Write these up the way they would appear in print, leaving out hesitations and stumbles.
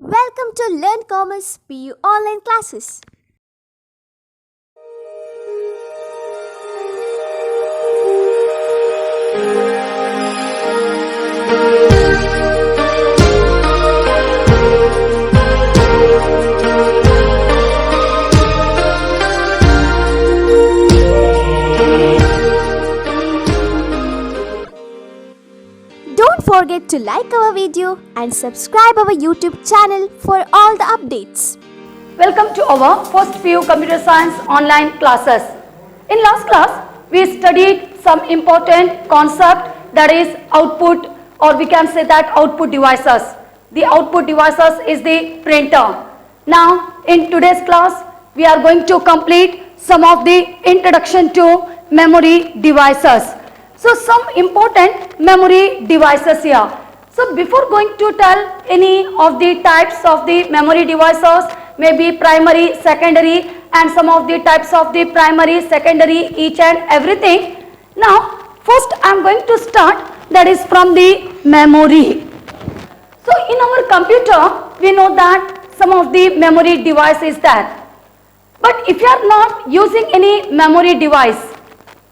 Welcome to Learn Commerce PU online classes. Don't forget to like our video and subscribe our YouTube channel for all the updates. Welcome to our first PU Computer Science online classes. In last class, we studied some important concept, that is output, or we can say that output devices. The output devices is the printer. Now, in today's class, we are going to complete some of the introduction to memory devices. So, some important memory devices here. So, before going to tell any of the types of the memory devices, maybe primary, secondary, and some of the types of the primary, secondary, each and everything. Now, first I am going to start, that is from the memory. So, in our computer, we know that some of the memory device is there. But if you are not using any memory device,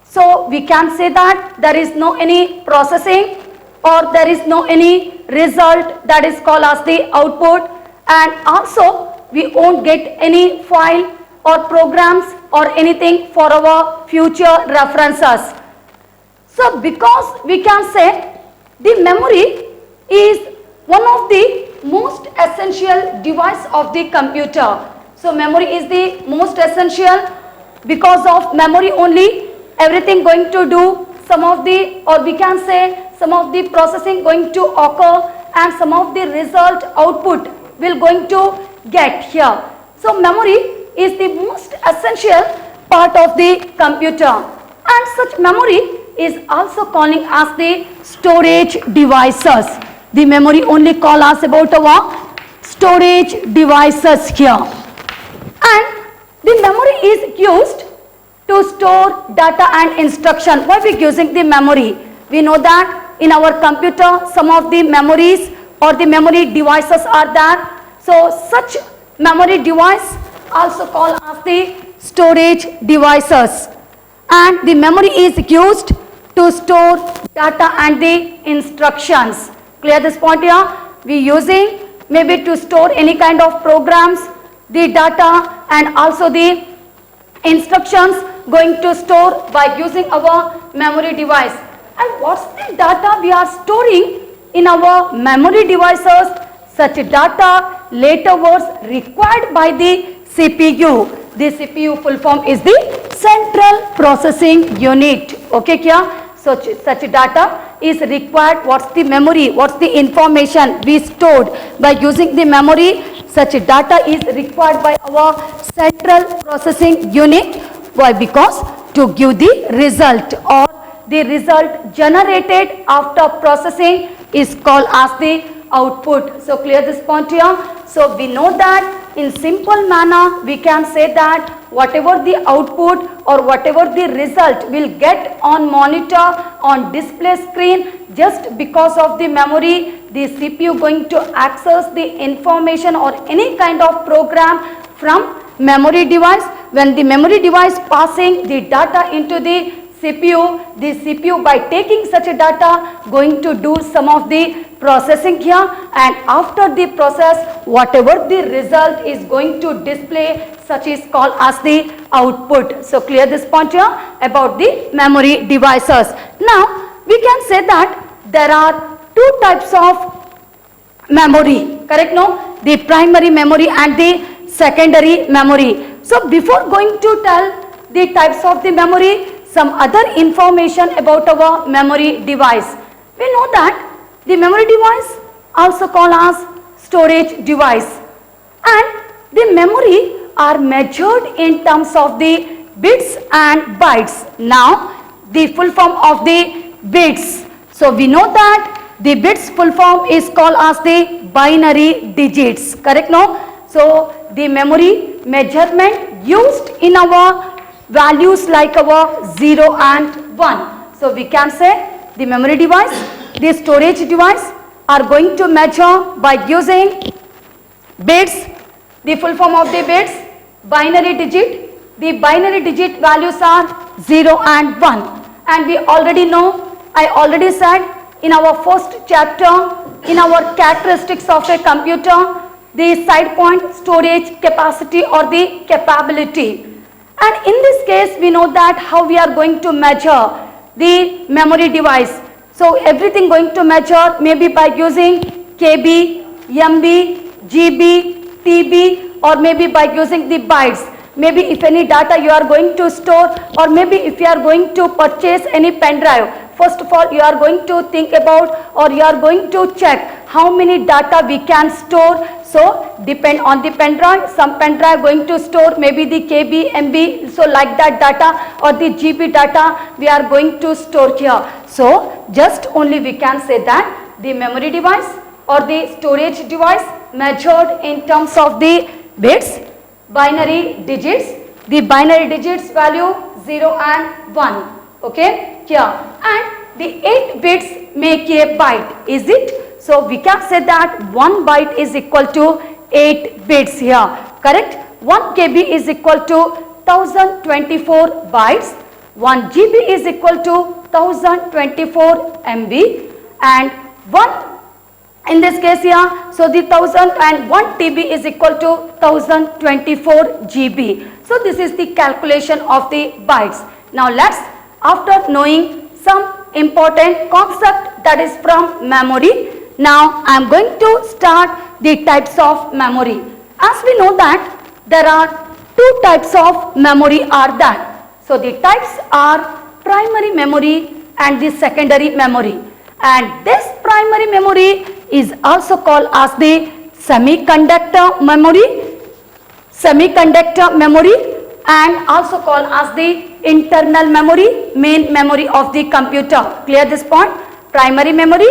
so we can say that there is no any processing or there is no any result, that is called as the output, and also we won't get any file or programs or anything for our future references. So because we can say the memory is one of the most essential device of the computer. So memory is the most essential. Because of memory only everything going to do, some of the, or we can say some of the processing going to occur, and some of the result output will going to get here. So memory is the most essential part of the computer, and such memory is also calling as the storage devices. The memory only call us about our storage devices here. And the memory is used to store data and instruction. Why we using the memory? We know that in our computer some of the memories or the memory devices are there. So such memory device also called as the storage devices. And the memory is used to store data and the instructions. Clear this point here? We using maybe to store any kind of programs, the data and also the instructions going to store by using our memory device. And what's the data we are storing in our memory devices? Such data later was required by the CPU. The CPU full form is the Central Processing Unit. Okay, kya? Such data is required. What's the memory? What's the information we stored by using the memory? Such data is required by our Central Processing Unit. Why? Because to give the result, or the result generated after processing is called as the output. So clear this point here. So we know that in simple manner we can say that whatever the output or whatever the result will get on monitor, on display screen, just because of the memory, the CPU going to access the information or any kind of program from memory device. When the memory device passing the data into the CPU by taking such a data going to do some of the processing here, and after the process whatever the result is going to display, such is called as the output. So clear this point here about the memory devices. Now we can say that there are two types of memory, correct? No, the primary memory and the secondary memory. So before going to tell the types of the memory, some other information about our memory device. We know that the memory device also called as storage device, and the memory are measured in terms of the bits and bytes. Now the full form of the bits. So we know that the bits full form is called as the binary digits, correct? No? So the memory measurement used in our values like our 0 and 1. So we can say the memory device, the storage device are going to measure by using Bits, the full form of the bits, binary digit. The binary digit values are 0 and 1. And we already know, I already said in our first chapter, in our characteristics of a computer, the side point, storage, capacity or the capability. And in this case, we know that how we are going to measure the memory device. So everything going to measure maybe by using KB, MB, GB, TB or maybe by using the bytes. Maybe if any data you are going to store or maybe if you are going to purchase any pen drive, first of all you are going to think about or you are going to check how many data we can store. So depend on the pen drive, some pen drive going to store maybe the KB, MB, so like that data or the GB data we are going to store here. So just only we can say that the memory device or the storage device measured in terms of the bits, binary digits, the binary digits value 0 and 1, okay, here, and the 8 bits make a byte, is it? So we can say that 1 byte is equal to 8 bits here, correct? 1 KB is equal to 1024 bytes, 1 GB is equal to 1024 MB and 1 in this case here, so the 1001 TB is equal to 1024 GB. So this is the calculation of the bytes. Now let's, after knowing some important concept that is from memory, now I am going to start the types of memory. As we know that there are two types of memory are there. So the types are primary memory and the secondary memory. And this primary memory is also called as the semiconductor memory and also called as the internal memory, main memory of the computer. Clear this point? Primary memory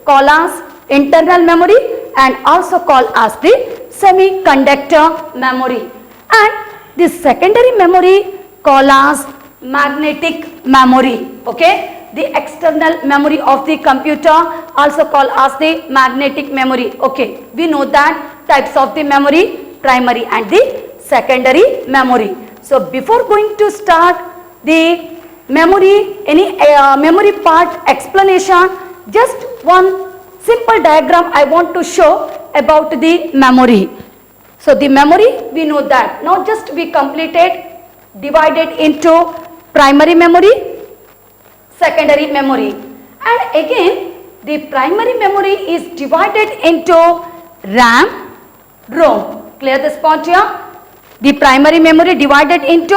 called as internal memory and also called as the semiconductor memory. And the secondary memory called as magnetic memory, okay? The external memory of the computer also called as the magnetic memory, okay? We know that types of the memory, primary and the secondary memory. So before going to start the memory, any memory part explanation, just one simple diagram I want to show about the memory. So the memory, we know that now just we completed, divided into primary memory, secondary memory, and again the primary memory is divided into RAM, ROM. Clear this point here? The primary memory divided into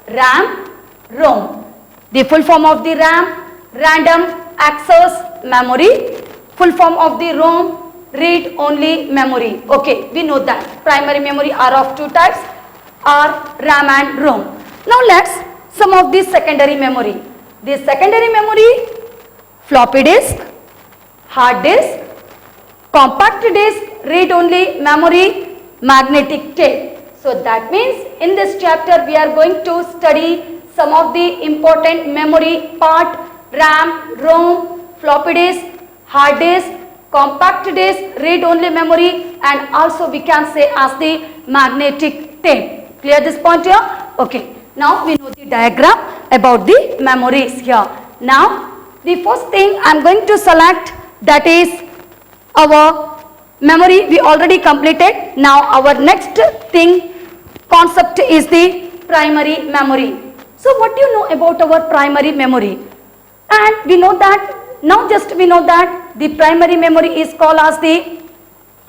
RAM, ROM. The full form of the RAM, random access memory. Full form of the ROM, read only memory. Okay, we know that primary memory are of two types, are RAM and ROM. Now let's some of the secondary memory. The secondary memory, floppy disk, hard disk, compact disk, read only memory, magnetic tape. So that means in this chapter we are going to study some of the important memory part, RAM, ROM, floppy disk, hard disk, compact disk, read only memory and also we can say as the magnetic tape. Clear this point here? Okay. Now we know the diagram about the memories here. Now the first thing I am going to select, that is our memory we already completed. Now our next thing, concept is the primary memory. So what do you know about our primary memory? And we know that, now just we know that the primary memory is called as the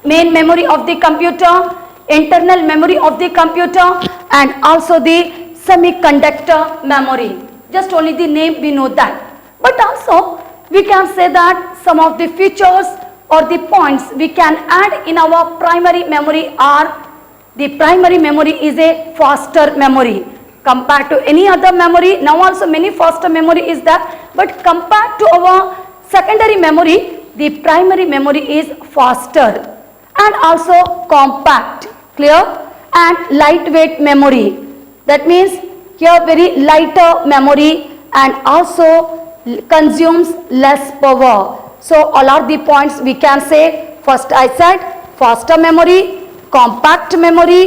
main memory of the computer, internal memory of the computer and also the semiconductor memory. Just only the name we know that. But also we can say that some of the features or the points we can add in our primary memory are, the primary memory is a faster memory compared to any other memory. Now also many faster memory is there, but compared to our secondary memory, the primary memory is faster and also compact, clear, and lightweight memory. That means here very lighter memory and also consumes less power. So all are the points we can say. First I said faster memory, compact memory,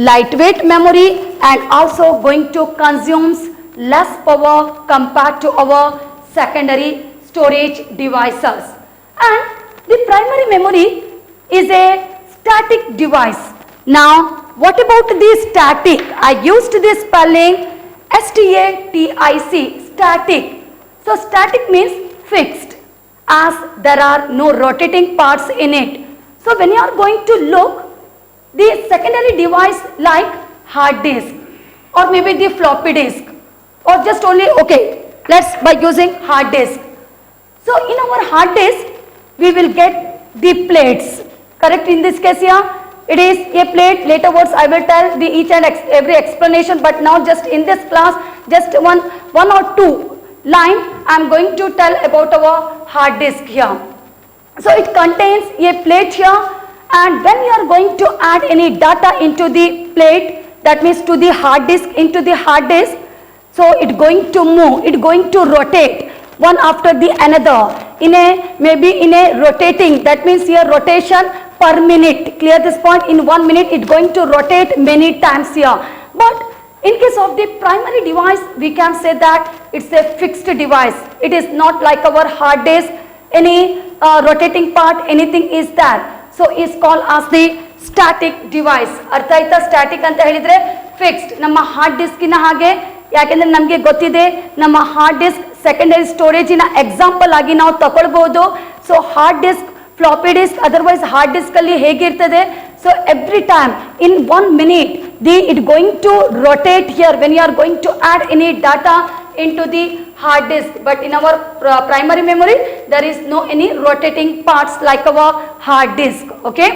lightweight memory, and also going to consumes less power compared to our secondary storage devices. And the primary memory is a static device. Now, what about the static? I used the spelling S-T-A-T-I-C, static. So, static means fixed, as there are no rotating parts in it. So, when you are going to look the secondary device like hard disk or maybe the floppy disk or just only, okay, let's by using hard disk. So, in our hard disk, we will get the plates, correct? In this case here, it is a plate. Later words I will tell the each and every explanation, but now just in this class, just one or two line I am going to tell about our hard disk here. So, it contains a plate here, and when you are going to add any data into the plate, that means to the hard disk, into the hard disk, so it going to move, it going to rotate one after the another in a maybe in a rotating, that means here rotation per minute. Clear this point? In 1 minute it going to rotate many times here. But in case of the primary device, we can say that it's a fixed device. It is not like our hard disk, any rotating part, anything is there. So is called as the static device. Artha aita static anta helidre fixed. Namma hard disk ina hage ಯಾಕೆಂದ್ರೆ ನಮಗೆ ಗೊತ್ತಿದೆ ನಮ್ಮ hard disk secondary ಸ್ಟೋರೇಜಿನ example ಆಗಿ ನಾವು ತಗೊಳ್ಬಹುದು. So hard disk, floppy disk, otherwise hard disk ಅಲ್ಲಿ ಹೇಗಿರ್ತದೆ, so every time in 1 minute it going to rotate here when you are going to add any data into the hard disk. But in our primary memory there is no any rotating parts like our hard disk. Okay,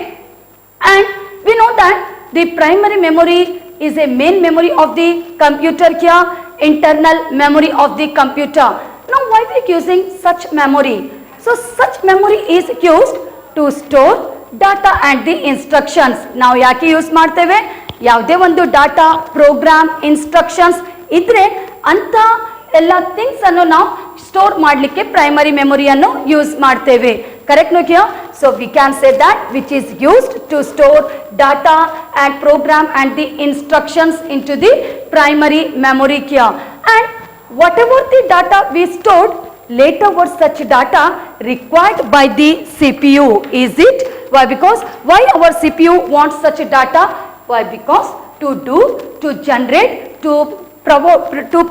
and we know that the primary memory is a main memory of the computer here, internal memory of the computer. Now why we are using such memory? So such memory is used to store data and the instructions. ನಾವು ಯಾಕೆ use ಮಾಡ್ತೇವೆ? ಯಾವುದೇ ಒಂದು data, program, instructions ಇದ್ರೆ ಅಂತ ಎಲ್ಲ things ಅನ್ನು ನಾವು ಸ್ಟೋರ್ ಮಾಡಲಿಕ್ಕೆ ಪ್ರೈಮರಿ ಮೆಮೊರಿಯನ್ನು ಯೂಸ್ ಮಾಡ್ತೇವೆ. Correct ನೋಕಿಯೋ? So we can say that which is used to store data and program and the instructions into the primary memory here. And whatever the data we stored, later was such data required by the CPU. Is it? Why? Because why our CPU wants such data? Why? Because to generate, to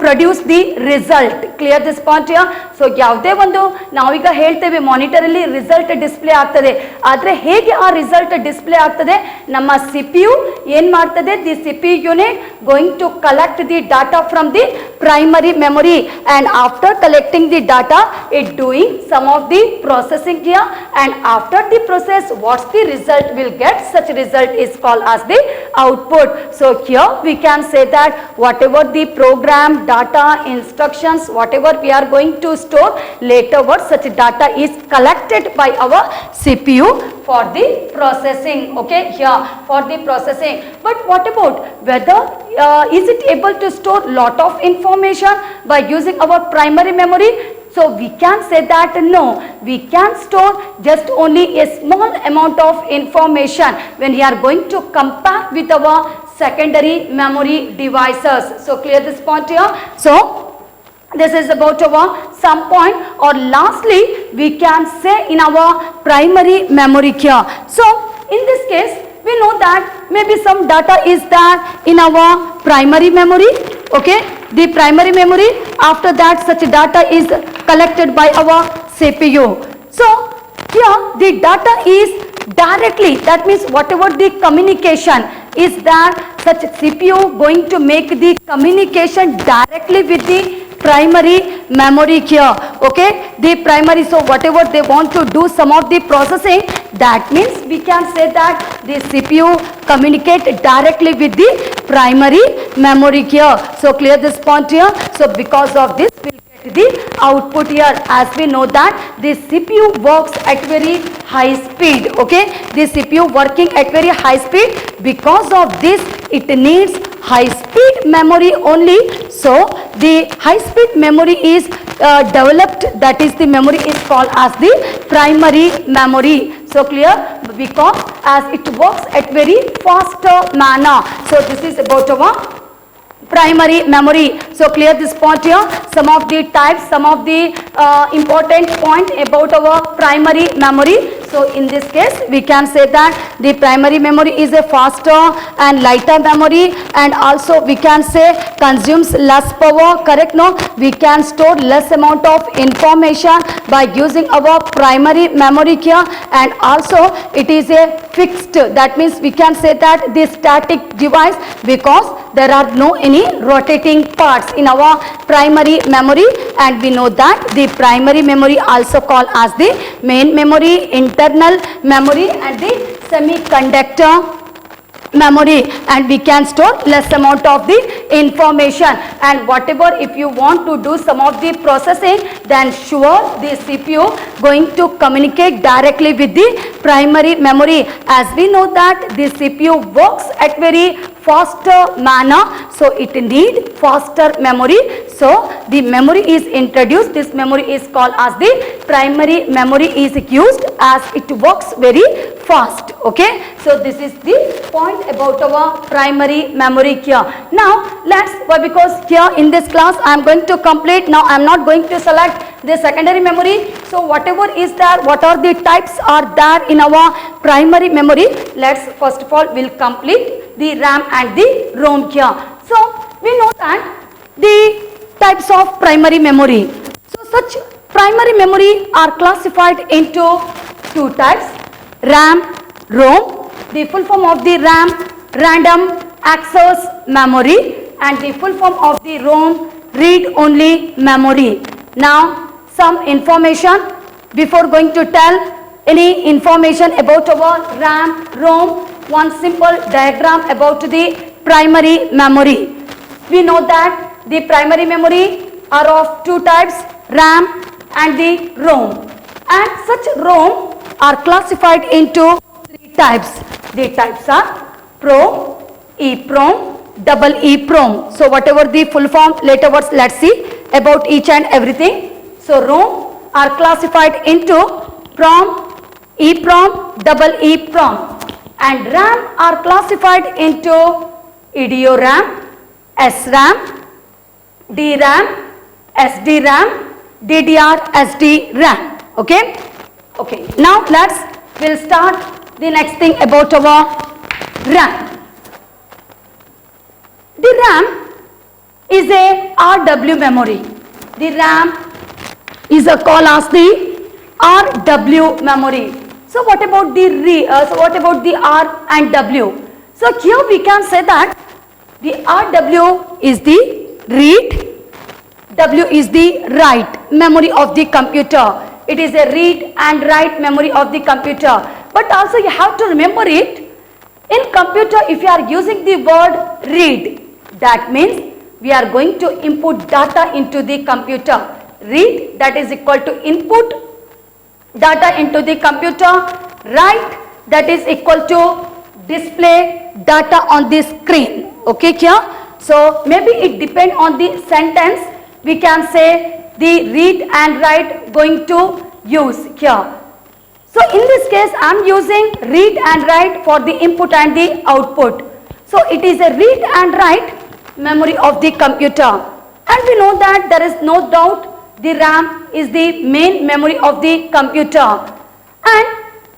produce the result. Clear this point here? So ಯಾವುದೇ ಒಂದು ನಾವೀಗ ಹೇಳ್ತೇವೆ monitor ಅಲ್ಲಿ result display ಆಗ್ತದೆ, ಆದ್ರೆ ಹೇಗೆ ಆ result display ಆಗ್ತದೆ? ನಮ್ಮ CPU ಏನ್ ಮಾಡ್ತದೆ? The CPU unit going to collect the data from the primary memory, and after collecting the data it doing some of the processing here, and after the process what's the result will get? Such result is called as the output. So here we can say that whatever the program, data, instructions, whatever we are going to store, later what such data is collected by our CPU for the processing. Okay, here for the processing. But what about whether is it able to store lot of information by using our primary memory? So we can say that no, we can store just only a small amount of information when we are going to compare with our secondary memory devices. So clear this point here? So this is about our some point, or lastly we can say in our primary memory here. So in this case we know that maybe some data is there in our primary memory. Okay, the primary memory, after that such data is collected by our CPU. So here the data is directly, that means whatever the communication is there, such CPU going to make the communication directly with the primary memory here. Okay, the primary, so whatever they want to do some of the processing, that means we can say that the CPU communicate directly with the primary memory here. So clear this point here? So because of this we'll get the output here, as we know that the CPU works at very high speed. Okay, the CPU working at very high speed, because of this it needs high speed memory only. So the high speed memory is developed, that is the memory is called as the primary memory. So clear? Because as it works at very faster manner. So this is about our primary memory. So clear this point here. Some of the types, some of the important point about our primary memory. So in this case we can say that the primary memory is a faster and lighter memory, and also we can say consumes less power, correct? No, we can store less amount of information by using our primary memory here, and also it is a fixed, that means we can say that the static device because there are no any rotating parts in our primary memory, and we know that the primary memory also called as the main memory, internal memory and the semiconductor memory, and we can store less amount of the information, and whatever if you want to do some of the processing, then sure the CPU going to communicate directly with the primary memory. As we know that the CPU works at very faster manner, so it need faster memory. So the memory is introduced, this memory is called as the primary memory is used as it works very fast. Okay, so this is the point about our primary memory here. Now let's, because here in this class I am going to complete, now I am not going to select the secondary memory. So whatever is there, what are the types are there in our primary memory, let's first of all will complete the RAM and the ROM here. So we know that the types of primary memory. So such primary memory are classified into two types, RAM, ROM. The full form of the RAM, random access memory, and the full form of the ROM, read only memory. Now some information before going to tell any information about our RAM, ROM, one simple diagram about the primary memory. We know that the primary memory are of two types, RAM and the ROM, and such ROM are classified into three types. The types are PROM, EEPROM, EEPROM. So whatever the full form, later words let's see about each and everything. So ROM are classified into PROM, EEPROM, EEPROM, and RAM are classified into EDORAM, SRAM, DRAM, SDRAM, DDR, SDRAM. Okay. Okay. Now we'll start the next thing about our RAM. The RAM is a RW memory. The RAM is called as the RW memory. So what about the R and W? So here we can say that the RW is the read, W is the write memory of the computer. It is a read and write memory of the computer. But also you have to remember it, in computer if you are using the word read, that means we are going to input data into the computer. Read, that is equal to input data into the computer. Write, that is equal to display data on the screen. Okay, here. So maybe it depends on the sentence, we can say the read and write going to use here. So in this case I am using read and write for the input and the output. So it is a read and write memory of the computer, and we know that there is no doubt the RAM is the main memory of the computer, and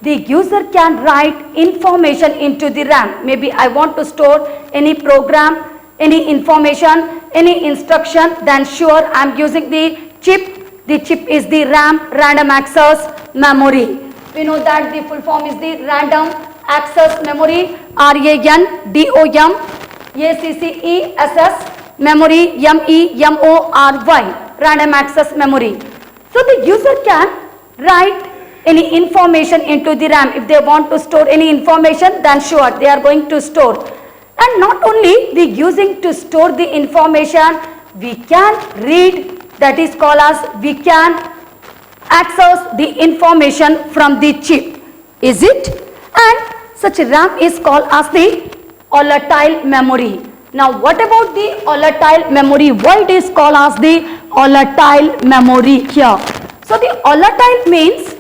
the user can write information into the RAM. Maybe I want to store any program, any information, any instruction, then sure I am using the chip. The chip is the RAM, random access memory. We know that the full form is the random access memory, RANDOM, ACCESS memory, MEMORY, random access memory. So the user can write any information into the RAM. If they want to store any information, then sure they are going to store. And not only the using to store the information, we can read, that is called as we can access the information from the chip. Is it? And such RAM is called as the volatile memory. Now what about the volatile memory? Why it is called as the volatile memory here? So the volatile means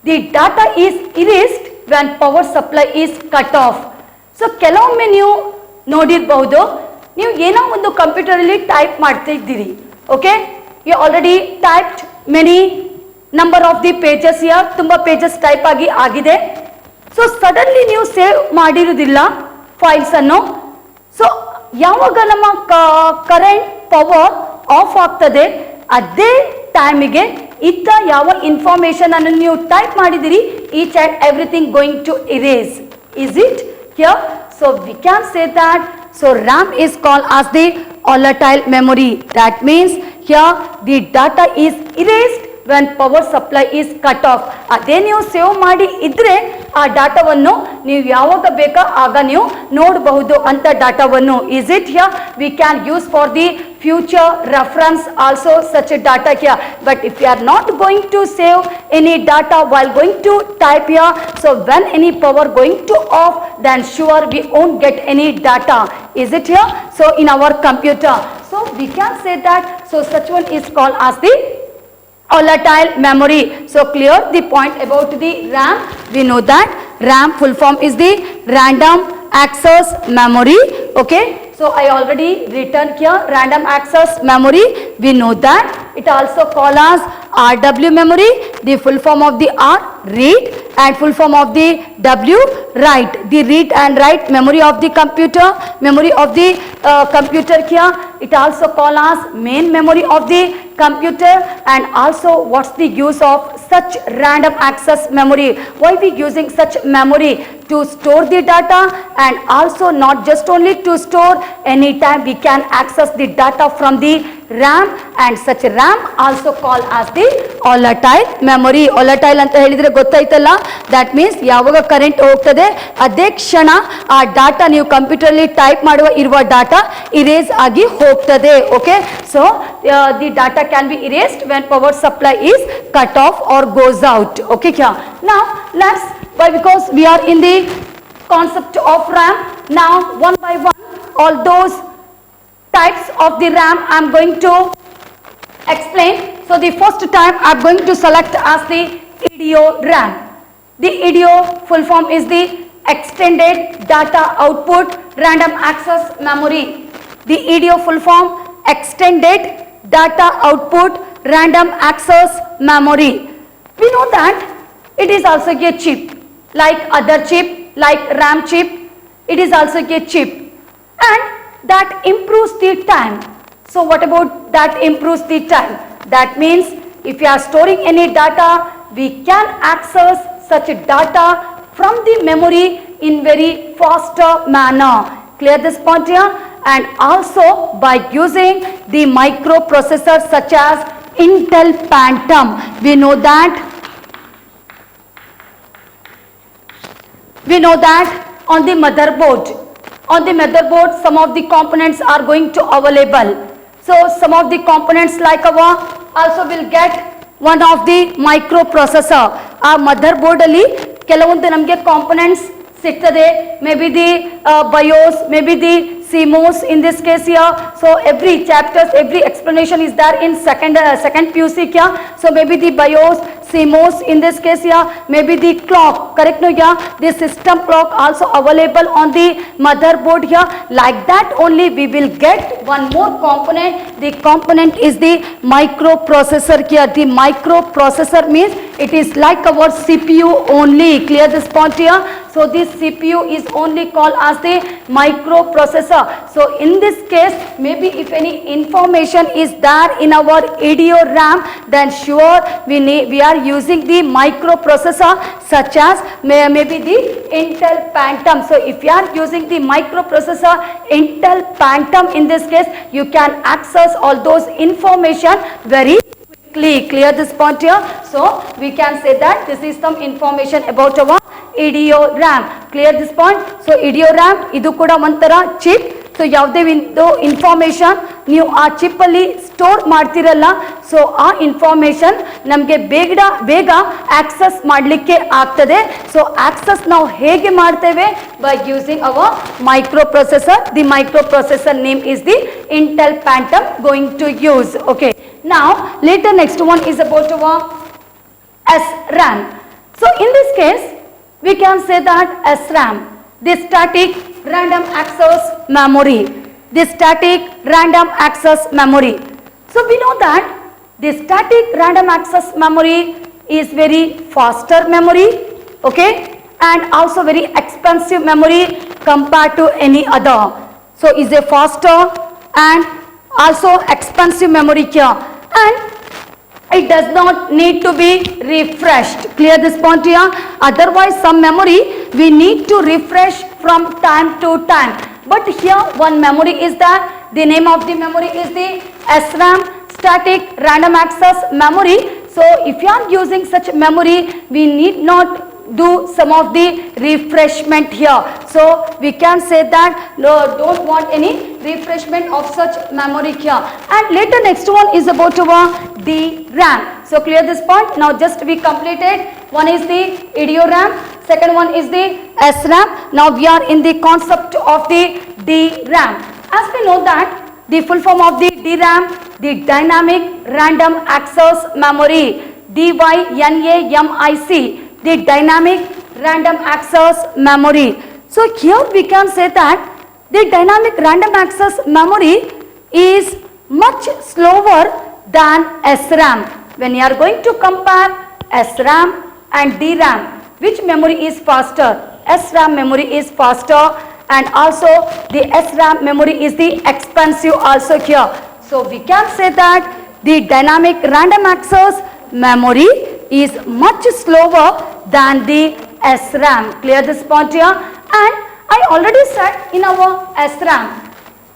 the data is erased when power supply is cut off. So ಕೆಲವೊಮ್ಮೆ ನೀವು ನೋಡಿರಬಹುದು, ನೀವು ಏನೋ ಒಂದು ಕಂಪ್ಯೂಟರಲ್ಲಿ type ಮಾಡ್ತಾ ಇದ್ದೀರಿ, okay, you already typed many number of the pages year, ತುಂಬ pages type ಆಗಿದೆ. ಸೊ ಸಡನ್ಲಿ ನೀವು ಸೇವ್ ಮಾಡಿರೋದಿಲ್ಲ ಫೈಲ್ಸ್ ಅನ್ನು. ಸೊ ಯಾವಾಗ ನಮ್ಮ ಕರೆಂಟ್ ಪವರ್ ಆಫ್ ಆಗ್ತದೆ ಅದೇ ಟೈಮಿಗೆ ಇದ್ದ ಯಾವ ಇನ್ಫಾರ್ಮೇಶನ್ ಅನ್ನು ನೀವು ಟೈಪ್ ಮಾಡಿದಿರಿ, each and everything going to erase. Is it here? So we can say that, so RAM is called as the volatile memory. That means here the data is erased when power supply is cut off. ಅದೇ ನೀವು save ಮಾಡಿ ಇದ್ರೆ ಆ ಡಾಟಾವನ್ನು ನೀವು ಯಾವಾಗ ಬೇಕಾ ಆಗ ನೀವು ನೋಡಬಹುದು ಅಂತ ಡಾಟಾವನ್ನು. Is it here? We can use for the future reference also such a data here. But if you are not going to save any data while going to type here, so when any power going to off, then sure we won't get any data. Is it here? So in our computer, so we can say that, so such one is called as the volatile memory. So clear the point about the RAM. We know that RAM full form is the random access memory. Okay, so I already written here random access memory. We know that it also called as RW memory. The full form of the R, read, and full form of the W, write. The read and write memory of the computer, memory of the computer here. It also called as main memory of the computer. And also what's the use of such random access memory? Why we using such memory? To store the data, and also not just only to store, anytime we can access the data from the RAM, and such RAM also called as the volatile memory. Volatile ಅಂತ ಹೇಳಿದ್ರೆ ಗೊತ್ತಾಯ್ತಲ್ಲ, that means ಯಾವಾಗ current ಹೋಗ್ತದೆ ಅದೇ ಕ್ಷಣ ಆ data ನೀವು ಕಂಪ್ಯೂಟರ್ಲಿ type ಮಾಡುವ ಇರುವ ಡಾಟಾ ಇರೇಸ್ ಆಗಿ ಹೋಗ್ತದೆ. Okay, so the data can be erased when power supply is cut off or goes out. Okay, now let's, why, because we are in the concept of RAM. Now one by one all those types of the RAM I am going to explain. So the first time I am going to select as the EDO RAM. The EDO full form is the extended data output random access memory. The EDO full form extended data output random access memory. We know that it is also a chip like other chip, like RAM chip. It is also a chip, and that improves the time. So what about that improves the time? That means if you are storing any data, we can access such data from the memory in very faster manner. Clear this point here? And also by using the microprocessor such as Intel Phantom. We know that on the motherboard, some of the components are going to available. So some of the components like our also will get one of the microprocessor. Our motherboard ಅಲ್ಲಿ ಕೆಲವೊಂದು ನಮಗೆ components ಸಿಗ್ತದೆ. Maybe the BIOS, maybe the CMOS in this case here. So every chapters, every explanation is there in second PUC here. So maybe the BIOS, CMOS in this case here, maybe the clock, correct no here, the system clock also available on the motherboard here. Like that only we will get one more component. The component is the microprocessor here. The microprocessor means it is like our CPU only. Clear this point here? So this CPU is only called as the microprocessor. So in this case, maybe if any information is there in our EDO RAM, then sure we are using the microprocessor such as maybe the Intel Phantom. So if you are using the microprocessor Intel Phantom, in this case you can access all those information very quickly. Clear this point here? So we can say that this is some information about our EDO RAM. Clear this point? So EDO RAM idu kuda ಒಂತರ chip. So ಯಾವುದೇ ಒಂದು information ನೀವು ಆ ಚಿಪ್ಪಲ್ಲಿ store ಮಾಡ್ತಿರಲ್ಲ, so ಆ information ನಮಗೆ ಬೇಗ access ಮಾಡಲಿಕ್ಕೆ ಆಗ್ತದೆ. ಸೊ ಆಕ್ಸೆಸ್ ನಾವು ಹೇಗೆ ಮಾಡ್ತೇವೆ? By using our microprocessor. The microprocessor name is the Intel Pentium going to use. Okay, now later next one is about our SRAM. So in this case, we can say that SRAM, the static random access memory, the static random access memory. So we know that the static random access memory is very faster memory, okay, and also very expensive memory compared to any other. So is a faster and also expensive memory here, and it does not need to be refreshed. Clear this point here? Otherwise some memory we need to refresh from time to time. But here one memory is that the name of the memory is the SRAM, static random access memory. So if you are using such memory, we need not do some of the refreshment here. So we can say that no, don't want any refreshment of such memory here. And later next one is about our DRAM. So clear this point. Now just we completed. One is the IdeoRAM, second one is the SRAM. Now we are in the concept of the DRAM. As we know that the full form of the DRAM, the dynamic random access memory, DYNAMIC, the dynamic random access memory. So here we can say that the dynamic random access memory is much slower than SRAM. When you are going to compare SRAM and DRAM, which memory is faster? SRAM memory is faster, and also the SRAM memory is the expensive also here. So we can say that the dynamic random access memory is much slower than the SRAM. Clear this point here? And I already said in our SRAM,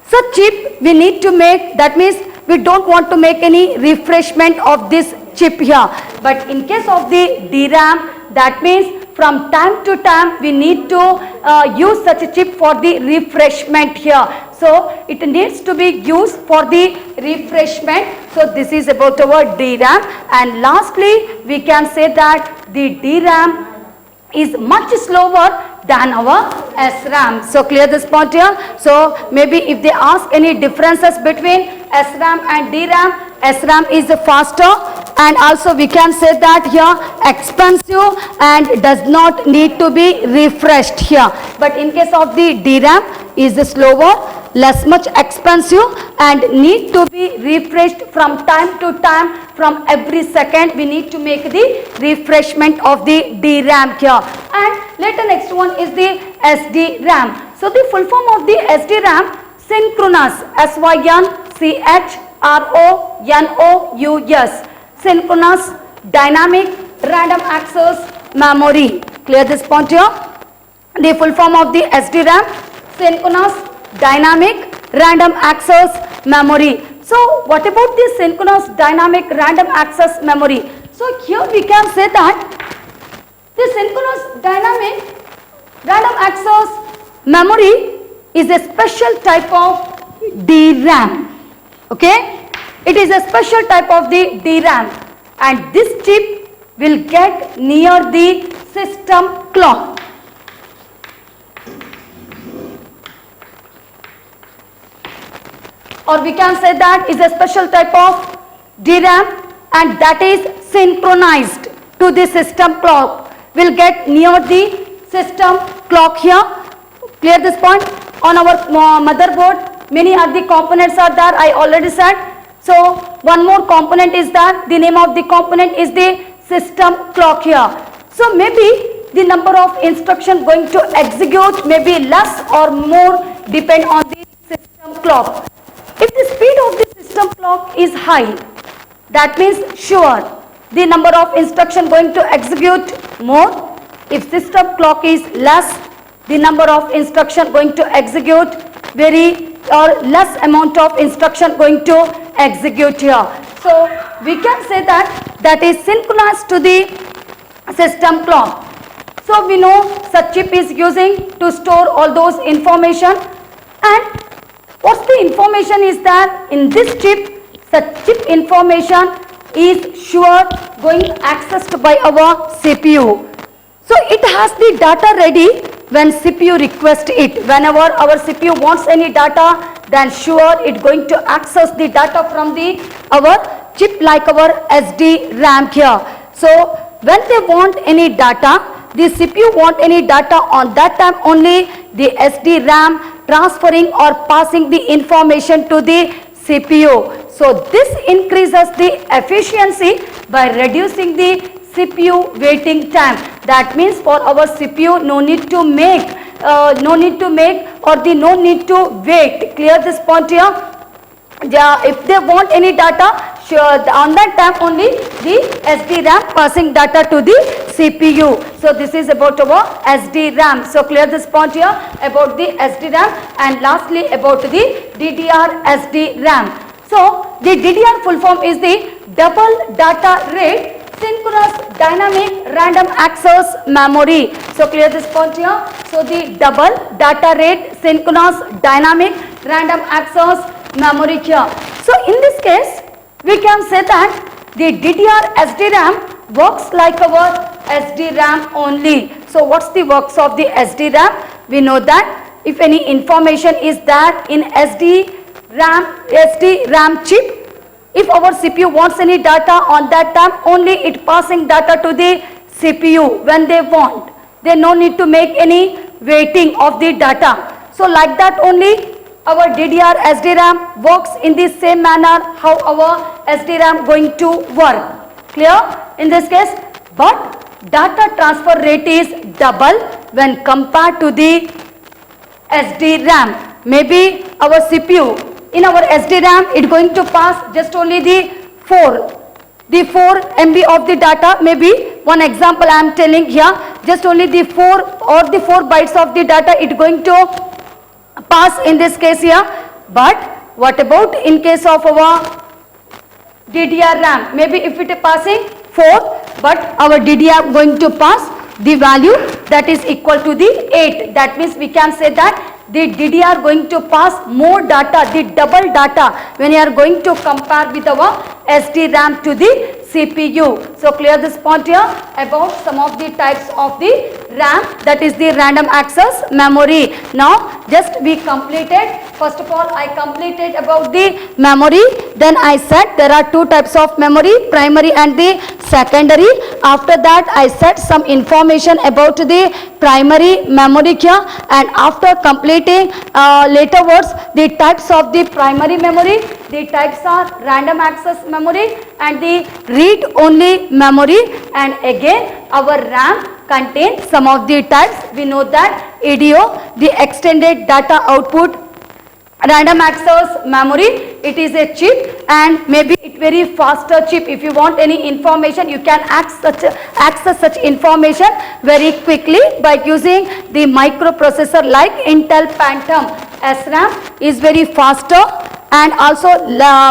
such chip we need to make, that means we don't want to make any refreshment of this chip here. But in case of the DRAM, that means from time to time we need to use such a chip for the refreshment here. So it needs to be used for the refreshment. So this is about our DRAM. And lastly, we can say that the DRAM is much slower than our SRAM. So clear this point here. So maybe if they ask any differences between SRAM and DRAM, SRAM is faster, and also we can say that here expensive and does not need to be refreshed here. But in case of the DRAM is slower, less much expensive, and need to be refreshed from time to time. From every second we need to make the refreshment of the DRAM here. And later next one is the SDRAM. So the full form of the SDRAM, synchronous, synchronous, synchronous dynamic random access memory. Clear this point here? The full form of the SDRAM, synchronous dynamic random access memory. So what about the synchronous dynamic random access memory? So here we can say that the synchronous dynamic random access memory is a special type of DRAM. Okay, it is a special type of the DRAM, and this chip will get near the system clock. Or we can say that is a special type of DRAM, and that is synchronized to the system clock, will get near the system clock here. Clear this point? On our motherboard, many of the components are there, I already said. So one more component is that, the name of the component is the system clock here. So maybe the number of instructions going to execute may be less or more depend on the system clock. If the speed of the system clock is high, that means sure the number of instruction going to execute more. If system clock is less, the number of instruction going to execute very or less amount of instruction going to execute here. So we can say that that is synchronous to the system clock. So we know such chip is using to store all those information, and what's the information is that in this chip, such chip information is sure going accessed by our CPU. So it has the data ready when CPU requests it. Whenever our CPU wants any data, then sure it going to access the data from the our chip like our SDRAM here. So when they want any data, the CPU want any data, on that time only the SDRAM transferring or passing the information to the CPU. So this increases the efficiency by reducing the CPU waiting time. That means for our CPU no need to make or the no need to wait. Clear this point here? If they want any data, sure, on that time only the SDRAM passing data to the CPU. So this is about our SDRAM. So clear this point here about the SDRAM, and lastly about the DDR SDRAM. So the DDR full form is the double data rate synchronous dynamic random access memory. So clear this point here. So the double data rate synchronous dynamic random access memory here. So in this case we can say that the DDR SDRAM works like our SDRAM only. So what's the works of the SDRAM? We know that if any information is there in SDRAM chip, if our CPU wants any data, on that time only it passing data to the CPU when they want. They no need to make any waiting of the data. So like that only our DDR SDRAM works in the same manner how our SDRAM going to work. Clear in this case? But data transfer rate is double when compared to the SDRAM. Maybe our CPU in our SDRAM it going to pass just only the 4 MB of the data. Maybe one example I am telling here, just only the 4 bytes of the data it going to pass in this case here. But what about in case of our DDR RAM? Maybe if it is passing 4, but our DDR going to pass the value that is equal to the 8. That means we can say that the DDR going to pass more data, the double data when you are going to compare with our SDRAM to the CPU. So clear this point here about some of the types of the RAM, that is the random access memory. Now just we completed, first of all I completed about the memory, then I said there are two types of memory, primary and the secondary. After that I said some information about the primary memory here, and after completing later words the types of the primary memory, the types are random access memory and the read only memory, and again our RAM contains some of the types. We know that EDO, the extended data output random access memory, it is a chip and maybe it very faster chip. If you want any information you can access such information very quickly by using the microprocessor like Intel Phantom. SRAM is very faster and also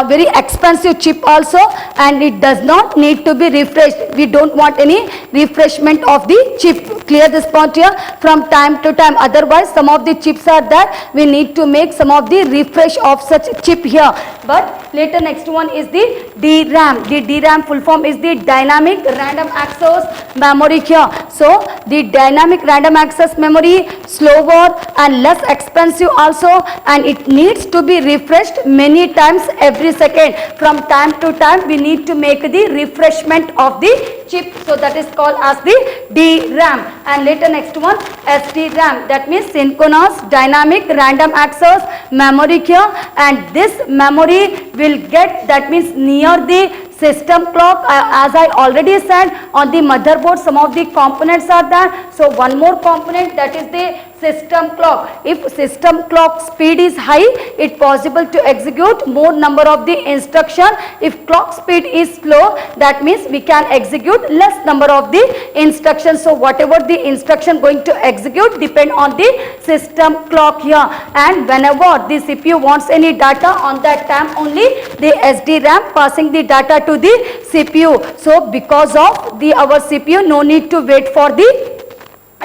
very expensive chip also, and it does not need to be refreshed. We don't want any refreshment of the chip. Clear this point here from time to time. Otherwise some of the chips are there, we need to make some of the refresh of such chip here. But later next one is the DRAM. The DRAM full form is the dynamic random access memory here. So the dynamic random access memory slower and less expensive also, and it needs to be refreshed many times every second. From time to time we need to make the refreshment of the chip, so that is called as the DRAM. And later next one SDRAM, that means synchronous dynamic random access memory here, and this memory will get, that means near the system clock. As I already said, on the motherboard some of the components are there. So one more component, that is the system clock. If system clock speed is high, it possible to execute more number of the instruction. If clock speed is slow, that means we can execute less number of the instructions. So whatever the instruction going to execute depend on the system clock here, and whenever the CPU wants any data, on that time only the SDRAM passing the data to the CPU. So because of the our CPU no need to wait for the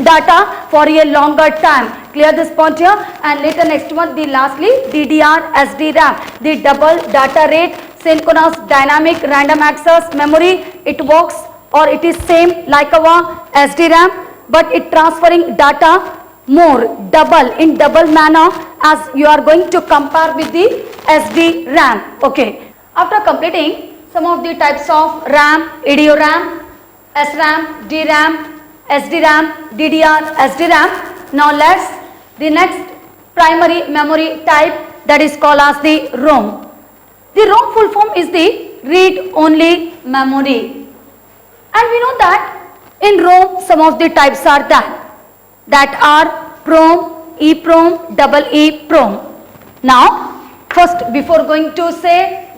data for a longer time. Clear this point here. And later next one, the lastly DDR SDRAM, the double data rate synchronous dynamic random access memory. It works or it is same like our SDRAM, but it transferring data more in double manner as you are going to compare with the SDRAM. Okay. After completing some of the types of RAM, EDO RAM, SRAM, DRAM, SDRAM, DDR, SDRAM. Now let's the next primary memory type, that is called as the ROM. The ROM full form is the read only memory. And we know that in ROM some of the types are that are PROM, EPROM, double EPROM. Now first, before going to say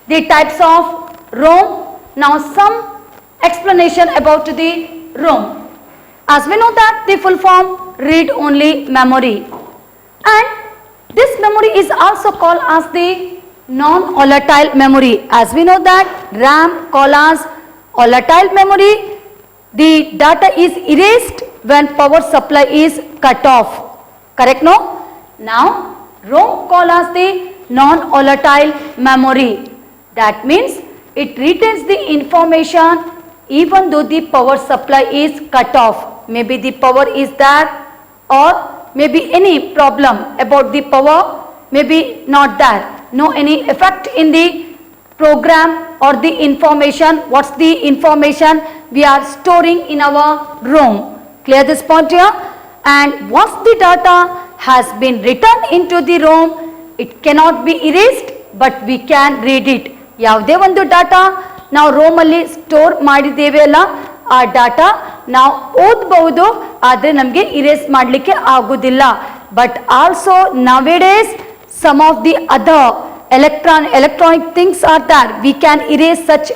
the types of ROM, now some explanation about the ROM. As we know that the full form read only memory, and this memory is also called as the non-volatile memory. As we know that RAM called as volatile memory, the data is erased when power supply is cut off. Correct, no? Now ROM called as the non-volatile memory. That means it retains the information even though the power supply is cut off. Maybe the power is there, or maybe any problem about the power, maybe not there. No any effect in the program or the information. What's the information we are storing in our ROM? Clear this point here? And once the data has been written into the ROM, it cannot be erased, but we can read it. ಯಾವುದೇ ಒಂದು data ನಾವು ರೋಮಲ್ಲಿ store ಮಾಡಿದ್ದೇವೆ ಅಲ್ಲ, ಆ data ನಾವು ಓದಬಹುದು, ಆದರೆ ನಮಗೆ ಇರೇಸ್ ಮಾಡಲಿಕ್ಕೆ ಆಗುವುದಿಲ್ಲ. But also nowadays some of the other electronic things are there. We can erase such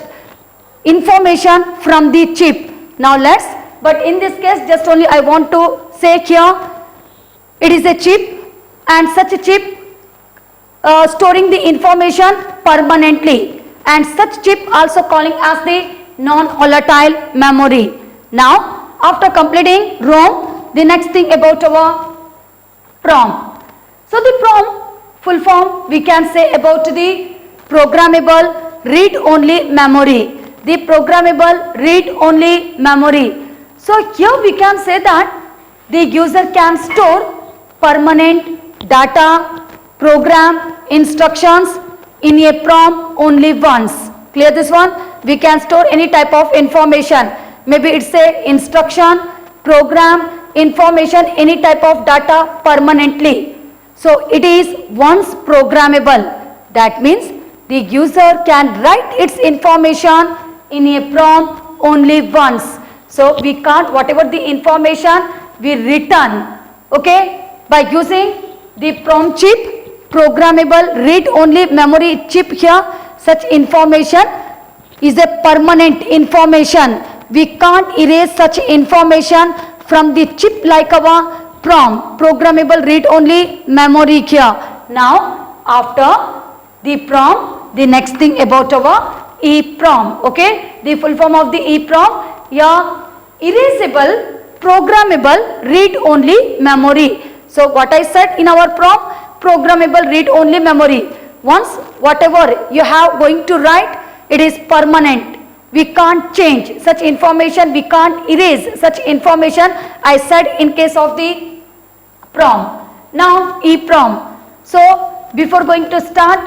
information from the chip. Now let's, but in this case just only I want to say here, it is a chip, and such a chip storing the information permanently, and such chip also calling as the non-volatile memory. Now after completing ROM, the next thing about our PROM. So the PROM full form we can say about the programmable read only memory. The programmable read only memory. So here we can say that the user can store permanent data, program, instructions in a PROM only once. Clear this one? We can store any type of information. Maybe it's a instruction, program, information, any type of data permanently. So it is once programmable. That means the user can write its information in a PROM only once. So we can't, whatever the information we return, okay, by using the PROM chip, programmable read only memory chip here, such information is a permanent information. We can't erase such information from the chip like our PROM, programmable read only memory here. Now after the PROM, the next thing about our EPROM, okay, the full form of the EPROM, yeah, erasable programmable read only memory. So what I said in our PROM, programmable read only memory, once whatever you have going to write, it is permanent. We can't change such information, we can't erase such information, I said in case of the PROM. Now EPROM. So before going to start,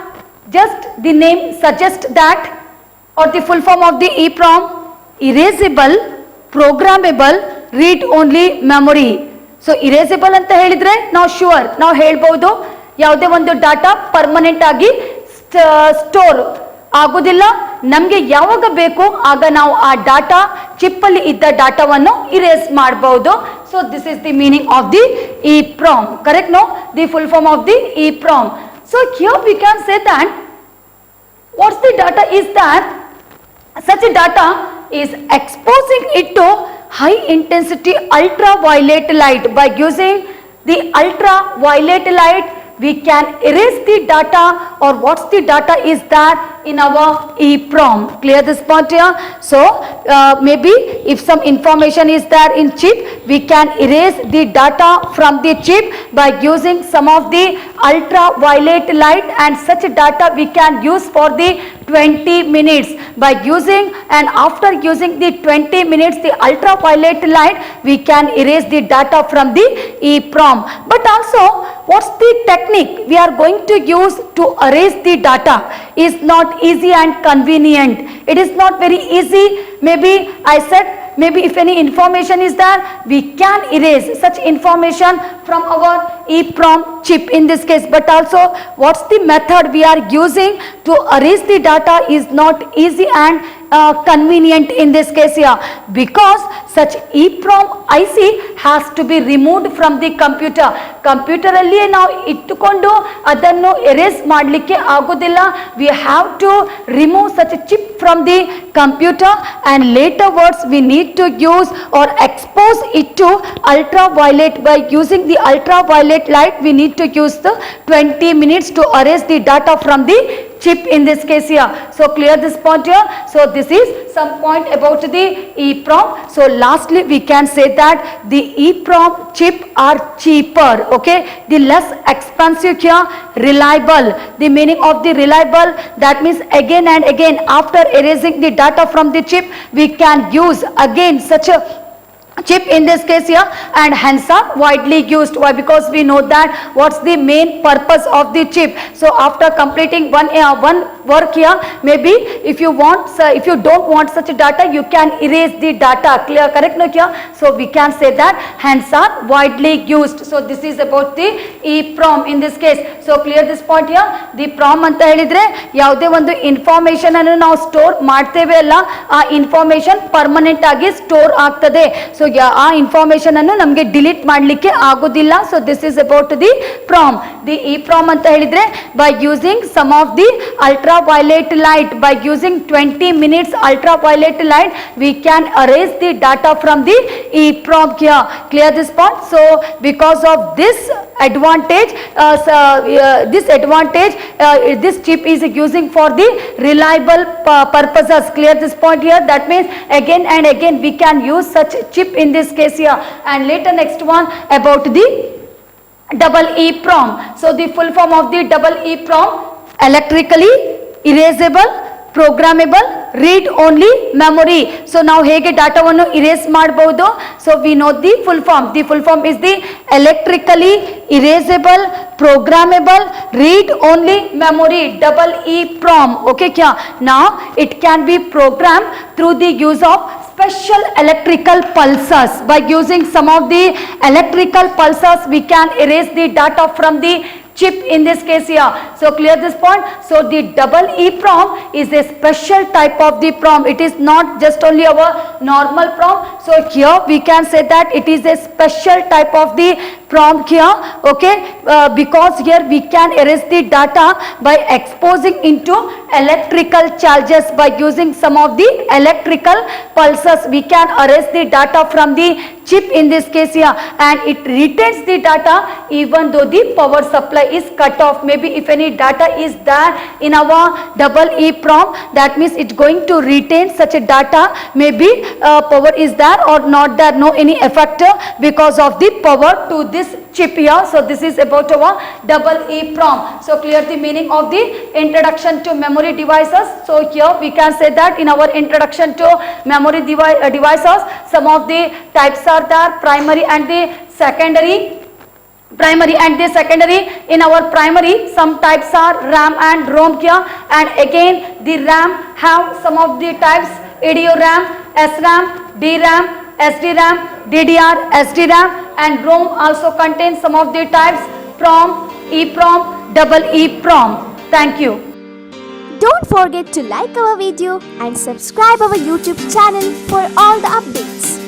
just the name suggests that, or the full form of the EPROM, erasable programmable read only memory. So erasable ಅಂತ ಹೇಳಿದ್ರೆ ನಾವು sure ನಾವು ಹೇಳ್ಬಹುದು ಯಾವುದೇ ಒಂದು data permanent ಆಗಿ store ಆಗೋದಿಲ್ಲ, ನಮಗೆ ಯಾವಾಗ ಬೇಕು ಆಗ ನಾವು ಆ ಡಾಟಾ ಚಿಪ್ ಅಲ್ಲಿ ಇದ್ದ ಡಾಟಾವನ್ನು ಇರೇಸ್ ಮಾಡಬಹುದು. So this is the meaning of the EPROM. Correct, no? The full form of the EPROM. So here we can say that what's the data is that such a data is exposing it to high intensity ultraviolet light. By using the ultraviolet light, we can erase the data, or what's the data is that in our EPROM. Clear this point here? So maybe if some information is there in chip, we can erase the data from the chip by using some of the ultraviolet light, and such data we can use for the 20 minutes. By using, and after using the 20 minutes the ultraviolet light, we can erase the data from the EPROM. But also what's the technique we are going to use to erase the data is not easy and convenient. It is not very easy. Maybe I said maybe if any information is there, we can erase such information from our EEPROM chip in this case. But also what's the method we are using to erase the data is not easy and convenient in this case here, because such EEPROM IC has to be removed from the computer. Computer ಅಲ್ಲಿ ನಾವು ಇಟ್ಟುಕೊಂಡು ಅದನ್ನು erase ಮಾಡಲಿಕ್ಕೆ ಆಗೋದಿಲ್ಲ. we have to remove such a chip from the computer, and later words we need to use or expose it to ultraviolet. By using the ultraviolet light, we need to use the 20 minutes to erase the data from the chip in this case here. So clear this point here. So this is some point about the EEPROM. So lastly we can say that the EEPROM chip are cheaper, okay, the less expensive here, reliable. The meaning of the reliable, that means again and again after erasing the data from the chip, we can use again such a chip in this case here, and hence are widely used. Why? Because we know that what's the main purpose of the chip. So after completing one work here, maybe if you don't want such data, you can erase the data. Clear? Correct? No? Here, so we can say that hence are widely used. So this is about the EEPROM in this case. So clear this point here. The PROM ಅಂತ ಹೇಳಿದ್ರೆ ಯಾವುದೇ ಒಂದು information ಅನ್ನು ನಾವು store ಮಾಡ್ತೇವೆ ಅಲ್ಲ, ಆ information permanent ಆಗಿ ಸ್ಟೋರ್ ಆಗ್ತದೆ. ಸೊ ಆ ಇನ್ಫಾರ್ಮೇಶನ್ ಅನ್ನು ನಮಗೆ ಡಿಲೀಟ್ ಮಾಡಲಿಕ್ಕೆ ಆಗೋದಿಲ್ಲ. So this is about the PROM. The EEPROM ಅಂತ ಹೇಳಿದ್ರೆ by using some of the ultraviolet light, by using 20 minutes ultraviolet light, we can erase the data from the EEPROM here. Clear this point? So because of this advantage, this chip is using for the reliable purposes. Clear this point here? That means again and again we can use such chip in this case here. And later next one about the double EEPROM. So the full form of the double EEPROM: electrically erasable, programmable, read only memory. So now ಹೇಗೆ ಡಾಟಾವನ್ನು erase ಮಾಡಬಹುದು? So we know the full form. The full form is the electrically erasable, programmable, read only memory, double EEPROM. Okay kya? Now it can be programmed through the use of special electrical pulses. By using some of the electrical pulses, we can erase the data from the chip in this case here. So clear this point? So the double EEPROM is a special type of the PROM. It is not just only our normal PROM. So here we can say that it is a special type of the PROM here, okay, because here we can erase the data by exposing into electrical charges. By using some of the electrical pulses, we can erase the data from the chip in this case here, and it retains the data even though the power supply is cut off. Maybe if any data is there in our double EEPROM, that means it's going to retain such a data. Maybe power is there or not there, no any effect because of the power to this chip here. So this is about our double EEPROM. So clear the meaning of the introduction to memory devices. So here we can say that in our introduction to memory devices, some of the types are there: primary and the secondary. In our primary, some types are RAM and ROM here, and again the RAM have some of the types: EDORAM, SRAM, DRAM, SDRAM, DDR, SDRAM, and ROM also contains some of the types: PROM, EEPROM, double EEPROM. Thank you. Don't forget to like our video and subscribe our YouTube channel for all the updates.